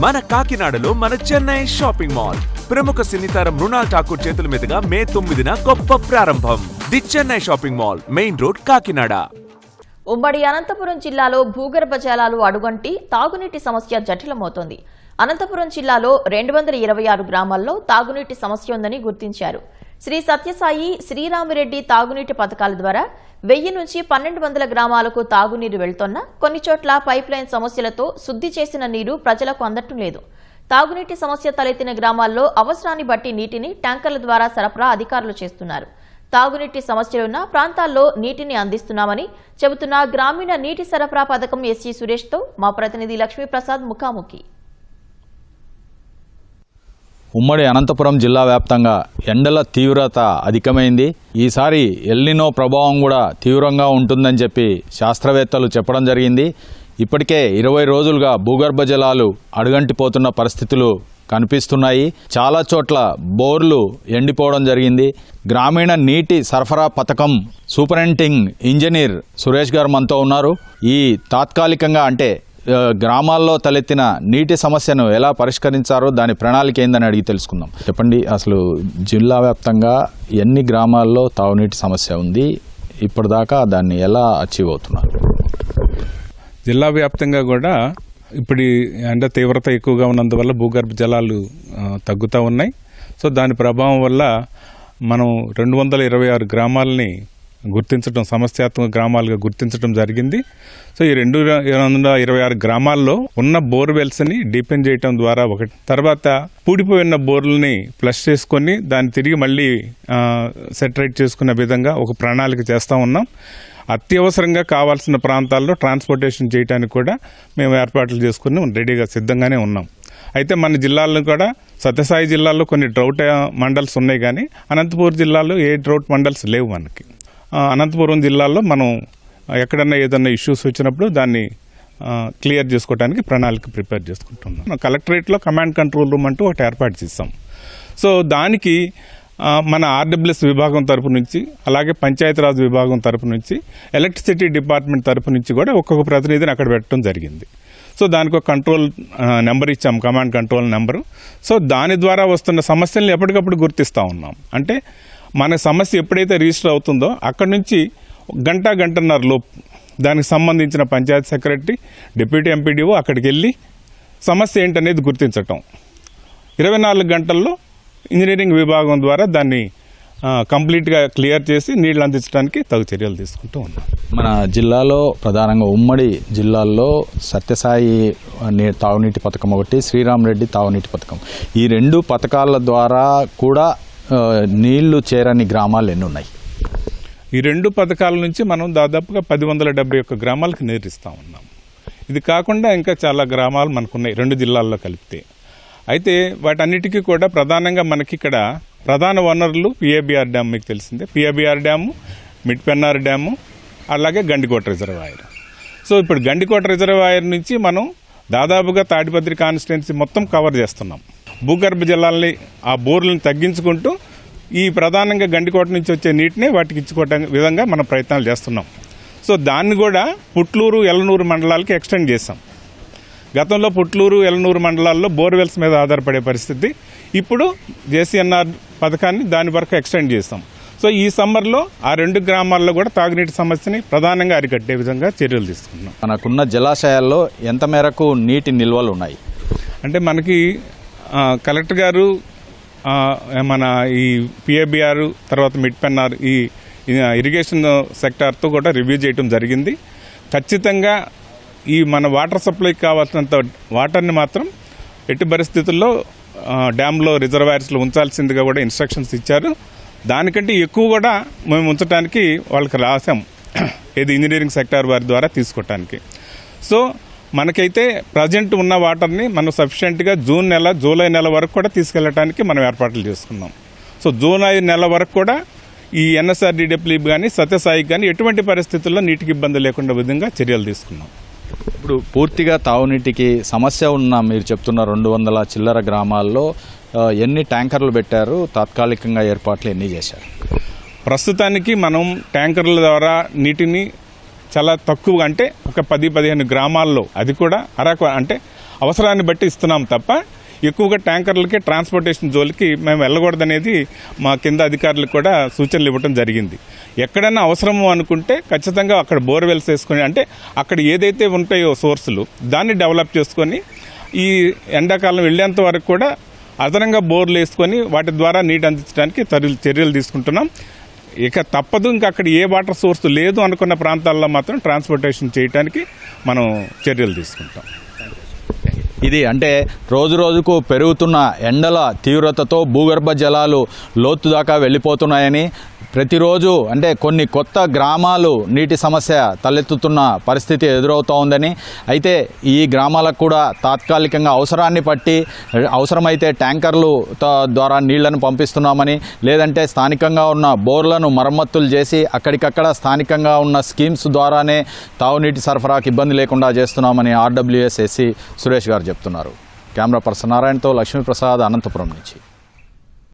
మన కాకినాడలో మన చెన్నై షాపింగ్ మాల్ ప్రముఖ సినీతారం మృణాల్ ఠాకూర్ చేతుల మీదుగా మే 9న గొప్ప ప్రారంభం. The Chennai shopping mall, main road, Kakinada. ఉమ్మడి అనంతపురం జిల్లాలో భూగర్భ జలాలు అడుగంటి తాగునీటి సమస్య జటిలమవుతోంది. అనంతపురం జిల్లాలో 226 గ్రామాల్లో తాగునీటి సమస్య ఉందని గుర్తించారు. శ్రీ సత్యసాయి, శ్రీరామిరెడ్డి తాగునీటి పథకాల ద్వారా 1000 నుంచి 1200 గ్రామాలకు తాగునీరు వెళ్తున్నా కొన్ని చోట్ల పైప్లైన్ సమస్యలతో శుద్ధి చేసిన నీరు ప్రజలకు అందటం లేదు. తాగునీటి సమస్య తలెత్తిన గ్రామాల్లో అవసరాన్ని బట్టి నీటిని ట్యాంకర్ల ద్వారా సరఫరా అధికారులు చేస్తున్నారు. తాగునీటి సమస్యలున్న ప్రాంతాల్లో నీటిని అందిస్తున్నామని చెబుతున్న గ్రామీణ నీటి సరఫరా పథకం ఎస్సీ సురేష్తో మా ప్రతినిధి లక్ష్మీప్రసాద్ ముఖాముఖి. ఉమ్మడి అనంతపురం జిల్లా వ్యాప్తంగా ఎండల తీవ్రత అధికమైంది. ఈసారి ఎల్నినో ప్రభావం కూడా తీవ్రంగా ఉంటుందని చెప్పి శాస్త్రవేత్తలు చెప్పడం జరిగింది. ఇప్పటికే 20 రోజులుగా భూగర్భ జలాలు అడుగంటిపోతున్న పరిస్థితులు కనిపిస్తున్నాయి. చాలా చోట్ల బోర్లు ఎండిపోవడం జరిగింది. గ్రామీణ నీటి సరఫరా పథకం సూపరింటెండింగ్ ఇంజనీర్ సురేష్ గారు మనతో ఉన్నారు. ఈ తాత్కాలికంగా అంటే గ్రామాల్లో తలెత్తిన నీటి సమస్యను ఎలా పరిష్కరించారో దాని ప్రణాళిక ఏందని అడిగి తెలుసుకుందాం. చెప్పండి, అసలు జిల్లా వ్యాప్తంగా ఎన్ని గ్రామాల్లో తాగునీటి సమస్య ఉంది, ఇప్పటిదాకా దాన్ని ఎలా అచీవ్ అవుతున్నారు? జిల్లా వ్యాప్తంగా కూడా ఇప్పుడు ఎండ తీవ్రత ఎక్కువగా ఉన్నందువల్ల భూగర్భ జలాలు తగ్గుతూ ఉన్నాయి. సో దాని ప్రభావం వల్ల మనం 226 గ్రామాలని గుర్తించడం, సమస్యాత్మక గ్రామాలుగా గుర్తించడం జరిగింది. సో ఈ 226 గ్రామాల్లో ఉన్న బోర్వెల్స్ని డీపెన్ చేయడం ద్వారా ఒకటి, తర్వాత పూడిపోయిన బోర్లని ఫ్లష్ చేసుకొని దాన్ని తిరిగి మళ్ళీ సెటరేట్ చేసుకునే విధంగా ఒక ప్రణాళిక చేస్తూ ఉన్నాం. అత్యవసరంగా కావాల్సిన ప్రాంతాల్లో ట్రాన్స్పోర్టేషన్ చేయడానికి కూడా మేము ఏర్పాట్లు చేసుకుని రెడీగా సిద్ధంగానే ఉన్నాం. అయితే మన జిల్లాల్లో కూడా సత్యసాయి జిల్లాలో కొన్ని డ్రౌట్ మండల్స్ ఉన్నాయి, కానీ అనంతపురం జిల్లాలో ఏ డ్రౌట్ మండల్స్ లేవు మనకి. అనంతపురం జిల్లాలో మనం ఎక్కడన్నా ఏదన్నా ఇష్యూస్ వచ్చినప్పుడు దాన్ని క్లియర్ చేసుకోవడానికి ప్రణాళిక ప్రిపేర్ చేసుకుంటున్నాం. కలెక్టరేట్లో కమాండ్ కంట్రోల్ రూమ్ అంటూ ఒకటి ఏర్పాటు చేస్తాం. సో దానికి మన ఆర్డబ్ల్యూఎస్ విభాగం తరపు నుంచి, అలాగే పంచాయతీరాజ్ విభాగం తరపు నుంచి, ఎలక్ట్రిసిటీ డిపార్ట్మెంట్ తరపు నుంచి కూడా ఒక్కొక్క ప్రతినిధిని అక్కడ పెట్టడం జరిగింది. సో దానికి ఒక కంట్రోల్ నెంబర్ ఇచ్చాం, కమాండ్ కంట్రోల్ నెంబరు. సో దాని ద్వారా వస్తున్న సమస్యలను ఎప్పటికప్పుడు గుర్తిస్తూ ఉన్నాం. అంటే మన సమస్య ఎప్పుడైతే రిజిస్టర్ అవుతుందో అక్కడి నుంచి గంటన్నర లోపు దానికి సంబంధించిన పంచాయతీ సెక్రటరీ, డిప్యూటీ ఎంపీడీఓ అక్కడికి వెళ్ళి సమస్య ఏంటనేది గుర్తించటం, 24 గంటల్లో ఇంజనీరింగ్ విభాగం ద్వారా దాన్ని కంప్లీట్గా క్లియర్ చేసి నీళ్లు అందించడానికి తగు చర్యలు తీసుకుంటూ ఉన్నాం. మన జిల్లాలో ప్రధానంగా ఉమ్మడి జిల్లాల్లో సత్యసాయి తాగునీటి పథకం ఒకటి, శ్రీరామిరెడ్డి తాగునీటి పథకం, ఈ 2 పథకాల ద్వారా కూడా నీళ్లు చేరని గ్రామాలు ఎన్ని ఉన్నాయి? ఈ 2 పథకాల నుంచి మనం దాదాపుగా 1071 గ్రామాలకు నీరు ఇస్తూ ఉన్నాం. ఇది కాకుండా ఇంకా చాలా గ్రామాలు మనకున్నాయి 2 జిల్లాల్లో కలిపితే. అయితే వాటన్నిటికీ కూడా ప్రధానంగా మనకి ఇక్కడ ప్రధాన వనరులు పిఏబిఆర్ డ్యామ్, మీకు తెలిసిందే. పిఏబిఆర్ డ్యాము, మిడ్పెన్నార్ డ్యాము, అలాగే గండికోట రిజర్వాయర్. సో ఇప్పుడు గండికోట రిజర్వాయర్ నుంచి మనం దాదాపుగా తాడిపత్రి కాన్స్టిట్యున్సీ మొత్తం కవర్ చేస్తున్నాం. భూగర్భ జలాల్ని, ఆ బోర్లను తగ్గించుకుంటూ ఈ ప్రధానంగా గండికోట నుంచి వచ్చే నీటిని వాటికి ఇచ్చుకోవడం విధంగా మనం ప్రయత్నాలు చేస్తున్నాం. సో దాన్ని కూడా పుట్లూరు, ఎలనూరు మండలాలకి ఎక్స్టెండ్ చేస్తాం. గతంలో పుట్లూరు, ఎలనూరు మండలాల్లో బోర్వెల్స్ మీద ఆధారపడే పరిస్థితి, ఇప్పుడు జేసీఎన్ఆర్ పథకాన్ని దాని వరకు ఎక్స్టెండ్ చేస్తాం. సో ఈ సమ్మర్లో ఆ 2 గ్రామాల్లో కూడా తాగునీటి సమస్యని ప్రధానంగా అరికట్టే విధంగా చర్యలు తీసుకున్నాం. మనకున్న జలాశయాల్లో ఎంత మేరకు నీటి నిల్వలు ఉన్నాయి? అంటే మనకి కలెక్టర్ గారు మన ఈ పిఏబిఆర్, తర్వాత మిడ్పెన్నార్, ఈ ఇరిగేషన్ సెక్టార్తో కూడా రివ్యూ చేయడం జరిగింది. ఖచ్చితంగా ఈ మన వాటర్ సప్లైకి కావాల్సినంత వాటర్ని మాత్రం ఎట్టి పరిస్థితుల్లో డ్యామ్లో, రిజర్వాయర్స్లో ఉంచాల్సిందిగా కూడా ఇన్స్ట్రక్షన్స్ ఇచ్చారు. దానికంటే ఎక్కువ కూడా మేము ఉంచడానికి వాళ్ళకి రాసాం, ఏది ఇంజనీరింగ్ సెక్టార్ వారి ద్వారా తీసుకోవటానికి. సో మనకైతే ప్రజెంట్ ఉన్న వాటర్ని మనం సఫిషియెంట్గా జూలై నెల వరకు కూడా తీసుకెళ్లడానికి మనం ఏర్పాట్లు చేసుకున్నాం. సో జూలై నెల వరకు కూడా ఈ ఎన్ఎస్ఆర్డీడబ్ల్యూ కానీ సత్యసాయికి కానీ ఎటువంటి పరిస్థితుల్లో నీటికి ఇబ్బంది లేకుండా విధంగా చర్యలు తీసుకున్నాం. ఇప్పుడు పూర్తిగా తాగునీటికి సమస్య ఉన్న మీరు చెప్తున్న 200 చిల్లర గ్రామాల్లో ఎన్ని ట్యాంకర్లు పెట్టారు? తాత్కాలికంగా ఏర్పాట్లు ఎన్ని చేశారు? ప్రస్తుతానికి మనం ట్యాంకర్ల ద్వారా నీటిని చాలా తక్కువ, అంటే ఒక 10-15 గ్రామాల్లో, అది కూడా అంటే అవసరాన్ని బట్టి ఇస్తున్నాం తప్ప ఎక్కువగా ట్యాంకర్లకి ట్రాన్స్పోర్టేషన్ జోలికి మేము వెళ్ళకూడదనేది మా కింద అధికారులకు కూడా సూచనలు ఇవ్వడం జరిగింది. ఎక్కడైనా అవసరము అనుకుంటే ఖచ్చితంగా అక్కడ బోర్వెల్స్ వేసుకొని, అంటే అక్కడ ఏదైతే ఉంటాయో సోర్సులు దాన్ని డెవలప్ చేసుకొని ఈ ఎండాకాలం వెళ్ళేంత వరకు కూడా అదనంగా బోర్లు వేసుకొని వాటి ద్వారా నీటి అందించడానికి చర్యలు తీసుకుంటున్నాం. ఇక తప్పదు, ఇంకా అక్కడ ఏ వాటర్ సోర్స్ లేదు అనుకున్న ప్రాంతాల్లో మాత్రం ట్రాన్స్పోర్టేషన్ చేయడానికి మనం చర్యలు తీసుకుంటాం. ఇది అంటే రోజు రోజుకు పెరుగుతున్న ఎండల తీవ్రతతో భూగర్భ జలాలు లోతు దాకా వెళ్ళిపోతున్నాయని, ప్రతిరోజు అంటే కొన్ని కొత్త గ్రామాలు నీటి సమస్య తలెత్తుతున్న పరిస్థితి ఎదురవుతూ ఉందని, అయితే ఈ గ్రామాలకు కూడా తాత్కాలికంగా అవసరాన్ని బట్టి అవసరమైతే ట్యాంకర్లు ద్వారా నీళ్లను పంపిస్తున్నామని, లేదంటే స్థానికంగా ఉన్న బోర్లను మరమ్మతులు చేసి అక్కడికక్కడ స్థానికంగా ఉన్న స్కీమ్స్ ద్వారానే తాగునీటి సరఫరాకు ఇబ్బంది లేకుండా చేస్తున్నామని RWS ఎస్సీ సురేష్ గారు చెప్తున్నారు. కెమెరా పర్సన్ నారాయణతో లక్ష్మీప్రసాద్, అనంతపురం నుంచి.